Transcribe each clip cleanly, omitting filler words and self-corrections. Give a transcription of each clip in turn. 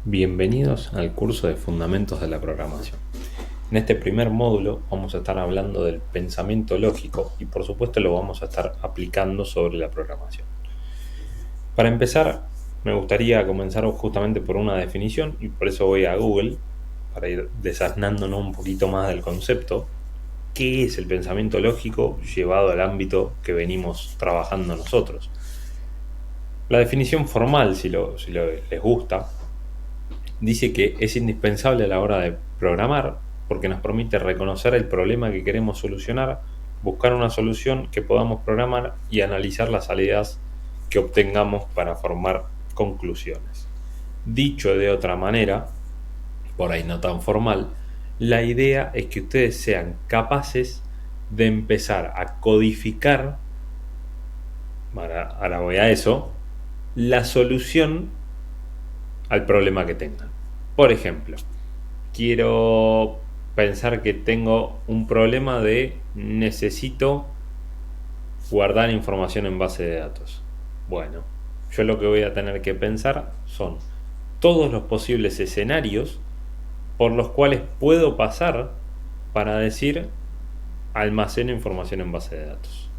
Bienvenidos al curso de Fundamentos de la Programación. En este primer módulo vamos a estar hablando del pensamiento lógico y por supuesto lo vamos a estar aplicando sobre la programación. Para empezar, me gustaría comenzar justamente por una definición y por eso voy a Google para ir desasnándonos un poquito más del concepto. ¿Qué es el pensamiento lógico llevado al ámbito que venimos trabajando nosotros? La definición formal, si les gusta, dice que es indispensable a la hora de programar porque nos permite reconocer el problema que queremos solucionar, buscar una solución que podamos programar y analizar las salidas que obtengamos para formar conclusiones. Dicho de otra manera, por ahí no tan formal, la idea es que ustedes sean capaces de empezar a codificar, ahora voy a eso, la solución al problema que tengan. Por ejemplo, quiero pensar que tengo un problema de necesito guardar información en base de datos. Bueno, yo lo que voy a tener que pensar son todos los posibles escenarios por los cuales puedo pasar para decir almaceno información en base de datos.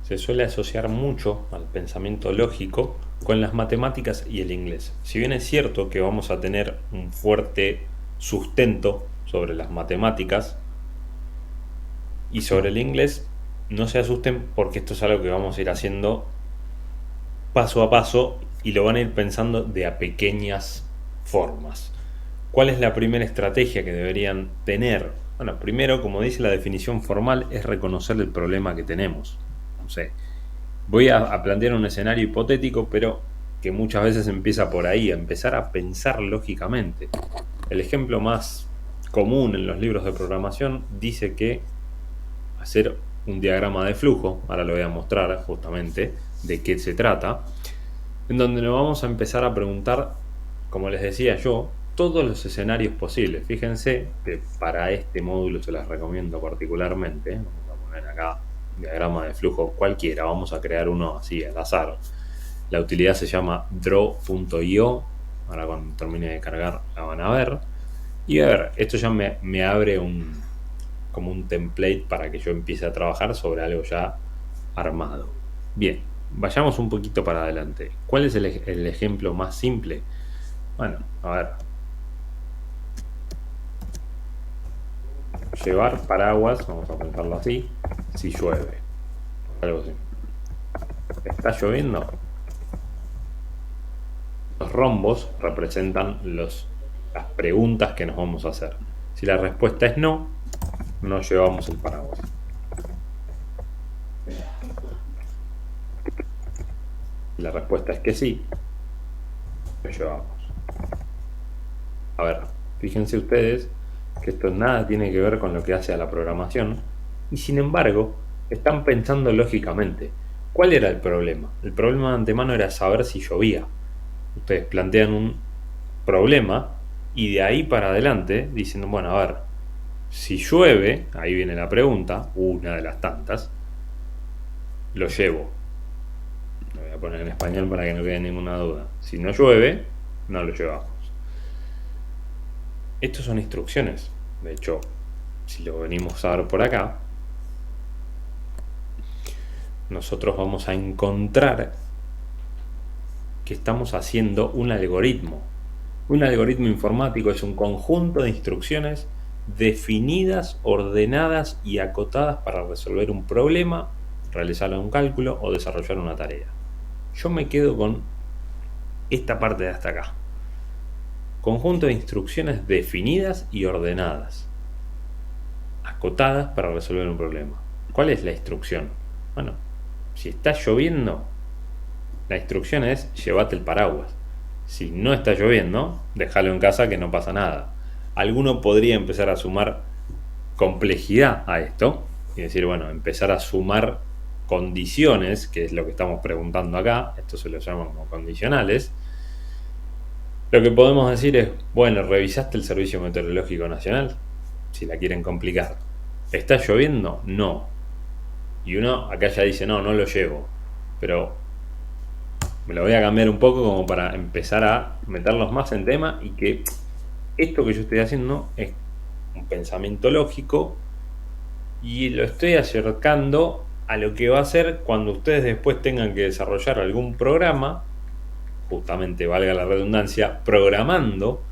Se suele asociar mucho al pensamiento lógico con las matemáticas y el inglés. Si bien es cierto que vamos a tener un fuerte sustento sobre las matemáticas y sobre el inglés, no se asusten porque esto es algo que vamos a ir haciendo paso a paso y lo van a ir pensando de a pequeñas formas. ¿Cuál es la primera estrategia que deberían tener? Bueno, primero, como dice la definición formal, es reconocer el problema que tenemos. No sé, voy a plantear un escenario hipotético, pero que muchas veces empieza por ahí, a empezar a pensar lógicamente. El ejemplo más común en los libros de programación dice que hacer un diagrama de flujo, ahora lo voy a mostrar justamente de qué se trata, en donde nos vamos a empezar a preguntar, como les decía yo, todos los escenarios posibles. Fíjense que para este módulo se las recomiendo particularmente. Vamos a poner acá diagrama de flujo cualquiera, vamos a crear uno así al azar. La utilidad se llama draw.io, ahora cuando termine de cargar la van a ver. Y a ver, esto ya me abre como un template para que yo empiece a trabajar sobre algo ya armado. Bien, vayamos un poquito para adelante. ¿Cuál es el ejemplo más simple? Bueno, a ver. Llevar paraguas, vamos a pensarlo así, si llueve. Algo así. ¿Está lloviendo? Los rombos representan las preguntas que nos vamos a hacer. Si la respuesta es no, no llevamos el paraguas. Si la respuesta es que sí, lo llevamos. A ver, fíjense ustedes que esto nada tiene que ver con lo que hace a la programación y sin embargo están pensando lógicamente. ¿Cuál era el problema? El problema de antemano era saber si llovía. Ustedes plantean un problema y de ahí para adelante dicen, bueno, a ver, si llueve, ahí viene la pregunta, una de las tantas, lo llevo. Lo voy a poner en español para que no quede ninguna duda. Si no llueve, no lo llevamos. Estos son instrucciones. De hecho, si lo venimos a ver por acá, nosotros vamos a encontrar que estamos haciendo un algoritmo. Un algoritmo informático es un conjunto de instrucciones definidas, ordenadas y acotadas para resolver un problema, realizar un cálculo o desarrollar una tarea. Yo me quedo con esta parte de hasta acá. Conjunto de instrucciones definidas y ordenadas, acotadas para resolver un problema. ¿Cuál es la instrucción? Bueno, si está lloviendo, la instrucción es llévate el paraguas. Si no está lloviendo, déjalo en casa que no pasa nada. Alguno podría empezar a sumar complejidad a esto y decir, bueno, empezar a sumar condiciones, que es lo que estamos preguntando acá, esto se lo llama como condicionales. Lo que podemos decir es, bueno, ¿revisaste el Servicio Meteorológico Nacional? Si la quieren complicar. ¿Está lloviendo? No. Y uno acá ya dice, no, no lo llevo. Pero Me lo voy a cambiar un poco como para empezar a meterlos más en tema y que esto que yo estoy haciendo es un pensamiento lógico y lo estoy acercando a lo que va a ser cuando ustedes después tengan que desarrollar algún programa, justamente valga la redundancia, programando,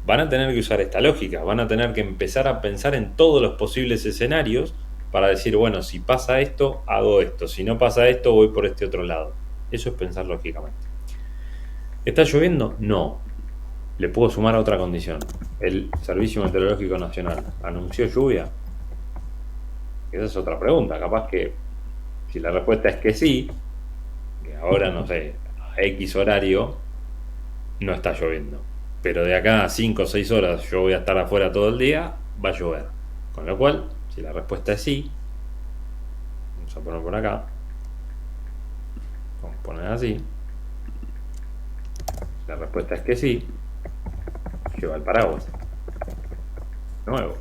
van a tener que usar esta lógica, van a tener que empezar a pensar en todos los posibles escenarios para decir, bueno, si pasa esto, hago esto, si no pasa esto, voy por este otro lado. Eso es pensar lógicamente. ¿Está lloviendo? No. Le puedo sumar a otra condición. El Servicio Meteorológico Nacional anunció lluvia. Esa es otra pregunta. Capaz que si la respuesta es que sí, que ahora no sé, a X horario no está lloviendo. Pero de acá a 5 o 6 horas yo voy a estar afuera todo el día, va a llover. Con lo cual, si la respuesta es sí, vamos a poner por acá, vamos a poner así. Si la respuesta es que sí, lleva el paraguas. De nuevo.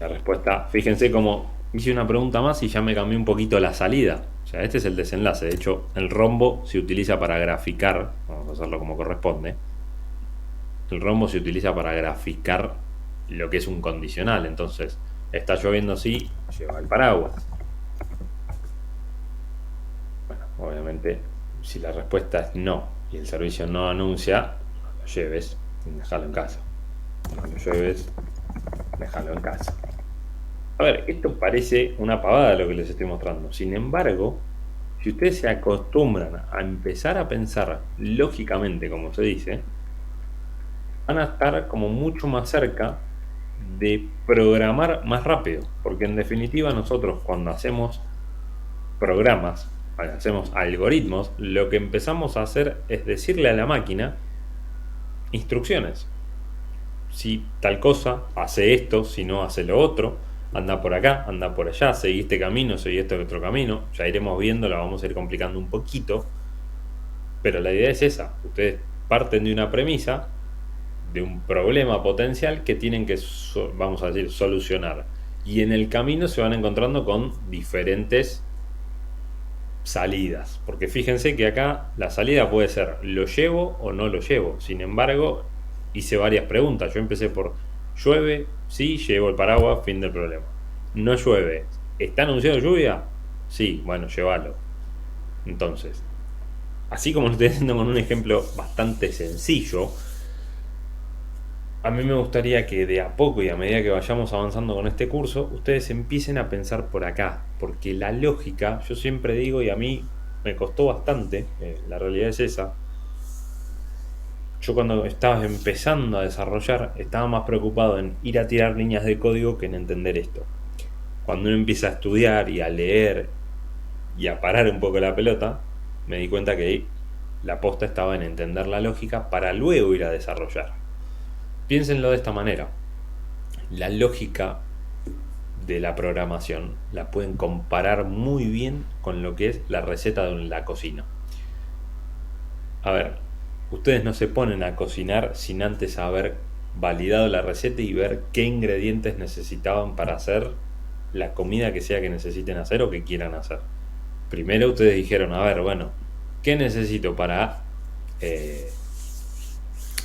La respuesta, fíjense cómo hice una pregunta más y ya me cambió un poquito la salida. O sea, este es el desenlace. De hecho, el rombo se utiliza para graficar, vamos a hacerlo como corresponde. El rombo se utiliza para graficar lo que es un condicional. Entonces, está lloviendo sí, lleva el paraguas. Bueno, obviamente, si la respuesta es no y el servicio no anuncia, no lo lleves, déjalo en casa. No lo lleves, déjalo en casa. A ver, esto parece una pavada lo que les estoy mostrando. Sin embargo, si ustedes se acostumbran a empezar a pensar lógicamente, como se dice, van a estar como mucho más cerca de programar más rápido. Porque en definitiva nosotros cuando hacemos programas, cuando hacemos algoritmos, lo que empezamos a hacer es decirle a la máquina instrucciones. Si tal cosa, hace esto, si no, hace lo otro, anda por acá, anda por allá, seguí este camino, seguí este otro camino, ya iremos viendo, la vamos a ir complicando un poquito, pero la idea es esa, ustedes parten de una premisa, de un problema potencial que tienen que, vamos a decir, solucionar, y en el camino se van encontrando con diferentes salidas, porque fíjense que acá la salida puede ser lo llevo o no lo llevo, sin embargo hice varias preguntas, yo empecé por llueve, sí, llevo el paraguas, fin del problema, no llueve, ¿está anunciado lluvia? Sí, bueno, llévalo. Entonces, así como lo estoy haciendo con un ejemplo bastante sencillo, a mí me gustaría que de a poco y a medida que vayamos avanzando con este curso, ustedes empiecen a pensar por acá, porque la lógica, yo siempre digo, y a mí me costó bastante, la realidad es esa, yo cuando estaba empezando a desarrollar, estaba más preocupado en ir a tirar líneas de código que en entender esto. Cuando uno empieza a estudiar y a leer y a parar un poco la pelota, me di cuenta que la posta estaba en entender la lógica para luego ir a desarrollar. Piénsenlo de esta manera. La lógica de la programación la pueden comparar muy bien con lo que es la receta de la cocina. A ver, ustedes no se ponen a cocinar sin antes haber validado la receta y ver qué ingredientes necesitaban para hacer la comida que sea que necesiten hacer o que quieran hacer. Primero ustedes dijeron, a ver, bueno, ¿qué necesito eh,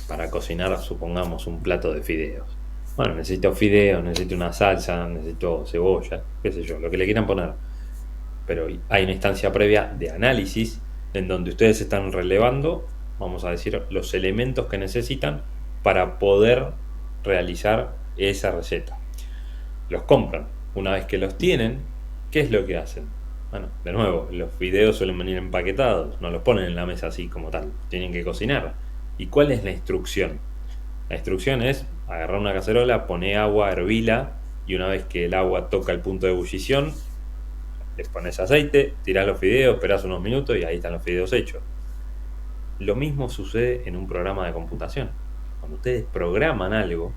para cocinar, supongamos, un plato de fideos? Bueno, necesito fideos, necesito una salsa, necesito cebolla, qué sé yo, lo que le quieran poner. Pero hay una instancia previa de análisis en donde ustedes están relevando, vamos a decir, los elementos que necesitan para poder realizar esa receta. Los compran. Una vez que los tienen, ¿qué es lo que hacen? Bueno, de nuevo, los fideos suelen venir empaquetados, no los ponen en la mesa así como tal, tienen que cocinar. ¿Y cuál es la instrucción? La instrucción es agarrar una cacerola, poner agua, hervila, y una vez que el agua toca el punto de ebullición, les pones aceite, tirás los fideos, esperás unos minutos y ahí están los fideos hechos. Lo mismo sucede en un programa de computación. Cuando ustedes programan algo,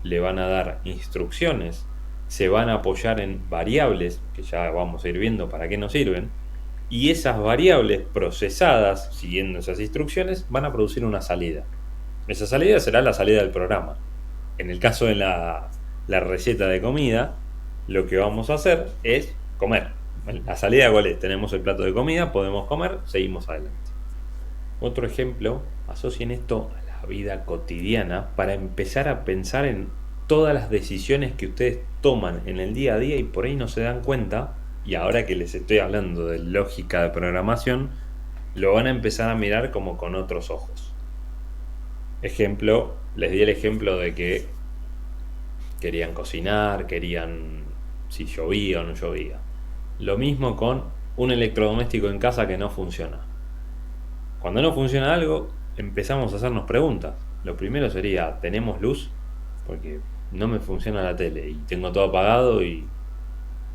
le van a dar instrucciones, se van a apoyar en variables, que ya vamos a ir viendo para qué nos sirven, y esas variables procesadas, siguiendo esas instrucciones, van a producir una salida. Esa salida será la salida del programa. En el caso de la receta de comida, lo que vamos a hacer es comer. La salida cuál es, tenemos el plato de comida, podemos comer, seguimos adelante. Otro ejemplo, asocien esto a la vida cotidiana para empezar a pensar en todas las decisiones que ustedes toman en el día a día y por ahí no se dan cuenta, y ahora que les estoy hablando de lógica de programación, lo van a empezar a mirar como con otros ojos. Ejemplo, les di el ejemplo de que querían cocinar, querían si llovía o no llovía. Lo mismo con un electrodoméstico en casa que no funciona. Cuando no funciona algo, empezamos a hacernos preguntas. Lo primero sería, ¿tenemos luz? Porque no me funciona la tele y tengo todo apagado y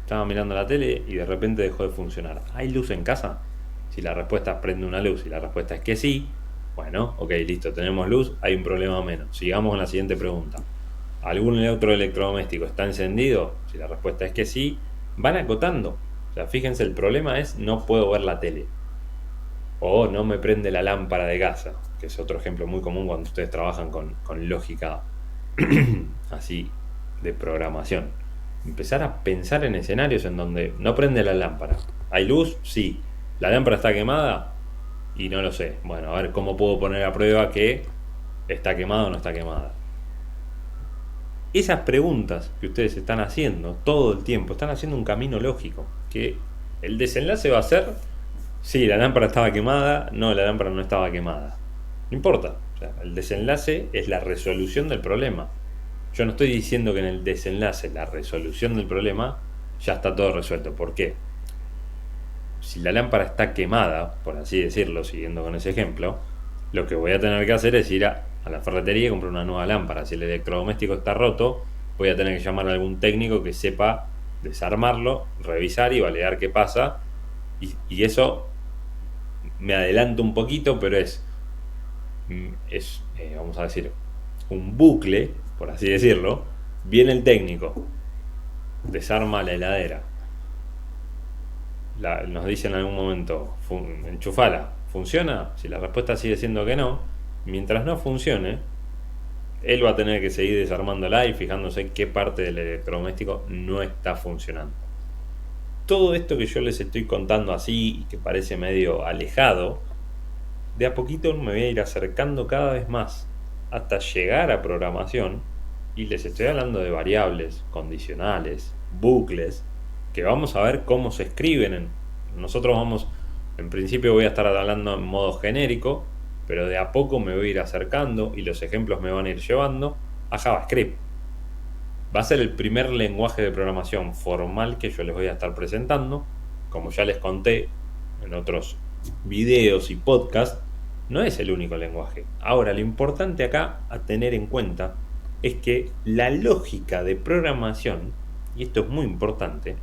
estaba mirando la tele y de repente dejó de funcionar. ¿Hay luz en casa? Si la respuesta es prende una luz y la respuesta es que sí, bueno, ok, listo, tenemos luz, hay un problema menos. Sigamos con la siguiente pregunta. ¿Algún otro electrodoméstico está encendido? Si la respuesta es que sí, van acotando. O sea, fíjense, el problema es no puedo ver la tele. O no me prende la lámpara de casa, que es otro ejemplo muy común cuando ustedes trabajan con lógica así de programación. Empezar a pensar en escenarios en donde no prende la lámpara. ¿Hay luz? Sí. ¿La lámpara está quemada? Y no lo sé. Bueno, a ver cómo puedo poner a prueba que está quemada o no está quemada. Esas preguntas que ustedes están haciendo todo el tiempo, están haciendo un camino lógico. Que el desenlace va a ser, sí, la lámpara estaba quemada, no, la lámpara no estaba quemada. No importa. O sea, el desenlace es la resolución del problema. Yo no estoy diciendo que en el desenlace, la resolución del problema, ya está todo resuelto. ¿Por qué? Si la lámpara está quemada, por así decirlo, siguiendo con ese ejemplo, lo que voy a tener que hacer es ir a la ferretería y comprar una nueva lámpara. Si el electrodoméstico está roto, voy a tener que llamar a algún técnico que sepa desarmarlo, revisar y validar qué pasa. Y eso me adelanto un poquito, pero vamos a decir, un bucle, por así decirlo. Viene el técnico, desarma la heladera, nos dice en algún momento, enchufala, ¿funciona? Si la respuesta sigue siendo que no, mientras no funcione, él va a tener que seguir desarmándola y fijándose qué parte del electrodoméstico no está funcionando. Todo esto que yo les estoy contando así y que parece medio alejado, de a poquito me voy a ir acercando cada vez más hasta llegar a programación, y les estoy hablando de variables, condicionales, bucles, que vamos a ver cómo se escriben. Nosotros vamos, en principio voy a estar hablando en modo genérico, pero de a poco me voy a ir acercando y los ejemplos me van a ir llevando a JavaScript. Va a ser el primer lenguaje de programación formal que yo les voy a estar presentando. Como ya les conté en otros videos y podcasts, no es el único lenguaje. Ahora, lo importante acá a tener en cuenta es que la lógica de programación, y esto es muy importante,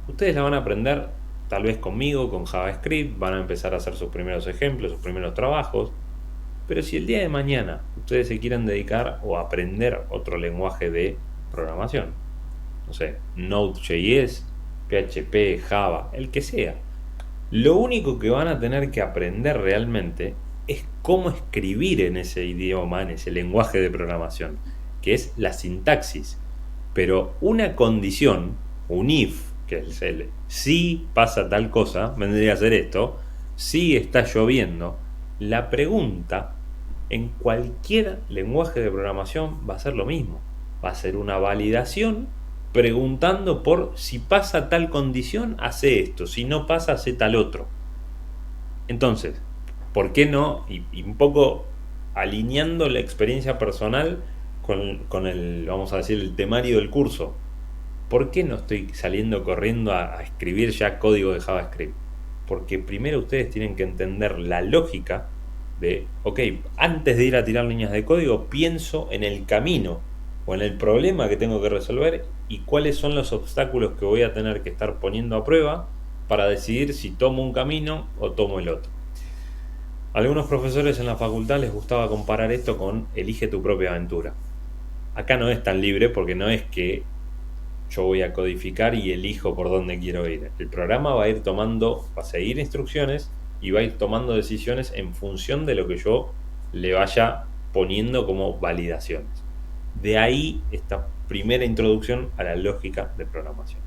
ustedes la van a aprender tal vez conmigo, con JavaScript, van a empezar a hacer sus primeros ejemplos, sus primeros trabajos, pero si el día de mañana ustedes se quieren dedicar o aprender otro lenguaje de programación, no sé, Node.js, PHP, Java, el que sea, lo único que van a tener que aprender realmente es cómo escribir en ese idioma, en ese lenguaje de programación, que es la sintaxis. Pero una condición, un if, que es el si pasa tal cosa, vendría a ser esto, si está lloviendo, la pregunta en cualquier lenguaje de programación va a ser lo mismo. Va a ser una validación preguntando por si pasa tal condición, hace esto, si no pasa, hace tal otro. Entonces, ¿por qué no? Y un poco alineando la experiencia personal con el, vamos a decir, el temario del curso. ¿Por qué no estoy saliendo corriendo a escribir ya código de JavaScript? Porque primero ustedes tienen que entender la lógica de, ok, antes de ir a tirar líneas de código, pienso en el camino o en el problema que tengo que resolver y cuáles son los obstáculos que voy a tener que estar poniendo a prueba para decidir si tomo un camino o tomo el otro. A algunos profesores en la facultad les gustaba comparar esto con elige tu propia aventura. Acá no es tan libre porque no es que yo voy a codificar y elijo por dónde quiero ir. El programa va a seguir instrucciones y va a ir tomando decisiones en función de lo que yo le vaya poniendo como validaciones. De ahí esta primera introducción a la lógica de programación.